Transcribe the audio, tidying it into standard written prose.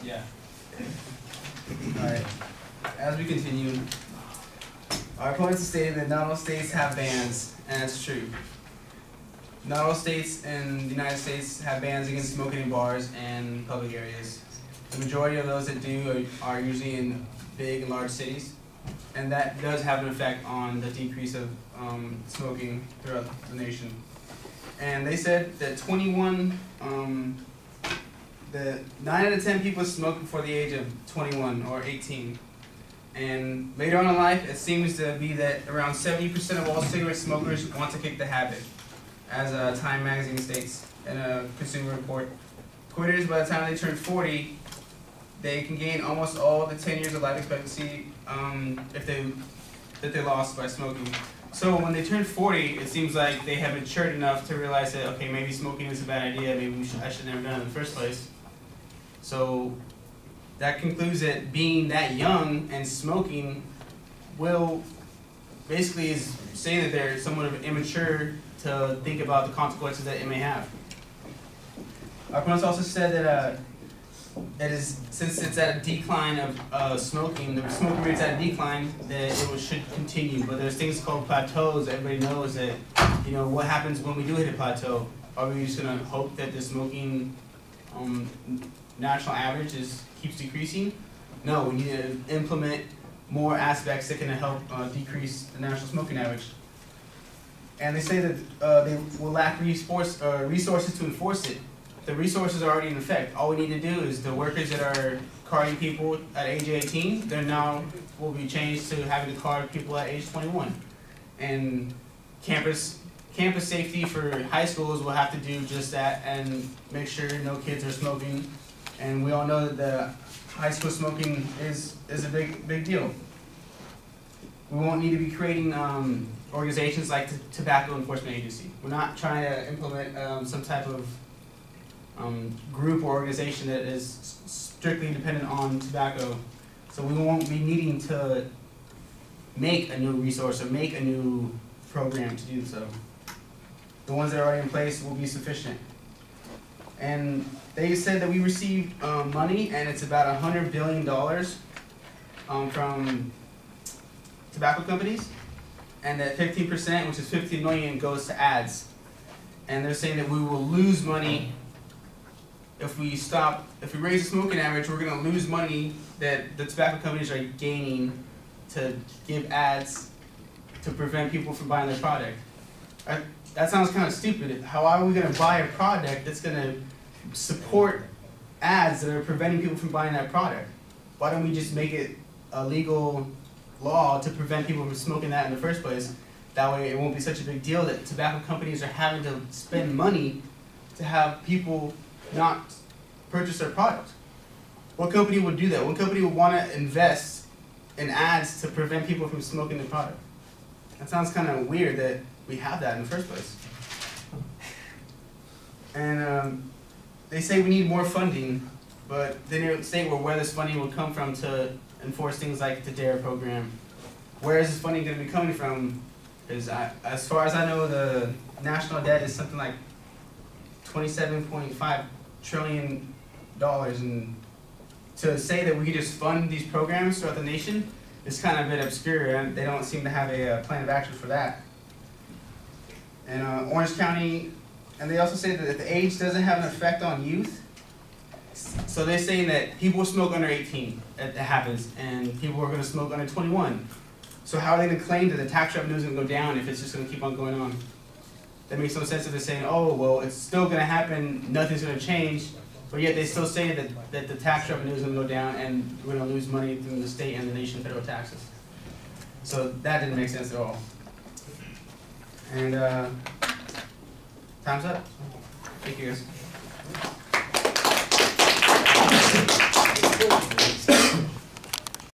Yeah. Alright. As we continue, our opponents stated that not all states have bans, and that's true. Not all states in the United States have bans against smoking in bars and public areas. The majority of those that do are usually in big and large cities, and that does have an effect on the decrease of smoking throughout the nation. And they said that 9 out of 10 people smoke before the age of 21 or 18. And later on in life, it seems to be that around 70% of all cigarette smokers want to kick the habit, as Time magazine states in a consumer report. Quitters, by the time they turn 40, they can gain almost all the 10 years of life expectancy that they lost by smoking. So when they turn 40, it seems like they have matured enough to realize that, okay, maybe smoking is a bad idea, maybe I should have never done it in the first place. So that concludes that being that young and smoking will basically is saying that they're somewhat of immature to think about the consequences that it may have. Our opponents also said that since it's at a decline of smoking, the smoking rate's at a decline, that it should continue. But there's things called plateaus. Everybody knows that, what happens when we do hit a plateau. Are we just going to hope that the smoking national average keeps decreasing? No, we need to implement more aspects that can help decrease the national smoking average. And they say that they will lack resources to enforce it. The resources are already in effect. All we need to do is the workers that are carding people at age 18, they now will be changed to having to card people at age 21. And campus safety for high schools will have to do just that and make sure no kids are smoking. And we all know that the high school smoking is a big deal. We won't need to be creating organizations like the Tobacco Enforcement Agency. We're not trying to implement some type of group or organization that is strictly dependent on tobacco. So we won't be needing to make a new resource or make a new program to do so. The ones that are already in place will be sufficient. And they said that we received money, and it's about $100 billion from tobacco companies, and that 15%, which is 50 million, goes to ads. And they're saying that we will lose money if we raise the smoking average. We're going to lose money that the tobacco companies are gaining to give ads to prevent people from buying their product. That sounds kind of stupid. How are we going to buy a product that's going to support ads that are preventing people from buying that product? Why don't we just make it a legal law to prevent people from smoking that in the first place? That way it won't be such a big deal that tobacco companies are having to spend money to have people not purchase their product. What company would do that? What company would want to invest in ads to prevent people from smoking the product? That sounds kind of weird that we have that in the first place. And they say we need more funding, but they don't state where this funding will come from to enforce things like the DARE program. Where is this funding going to be coming from? Because as far as I know, the national debt is something like $27.5 trillion, and to say that we could just fund these programs throughout the nation is kind of a bit obscure, and they don't seem to have a plan of action for that. And Orange County, and they also say that the age doesn't have an effect on youth. So they're saying that people smoke under 18, that happens, and people are going to smoke under 21. So how are they going to claim that the tax revenue is going to go down if it's just going to keep on going on? That makes no sense if they're saying, oh, well, it's still going to happen, nothing's going to change, but yet they still say that the tax revenue is going to go down and we're going to lose money from the state and the nation federal taxes. So that didn't make sense at all. And time's up. Thank you, guys.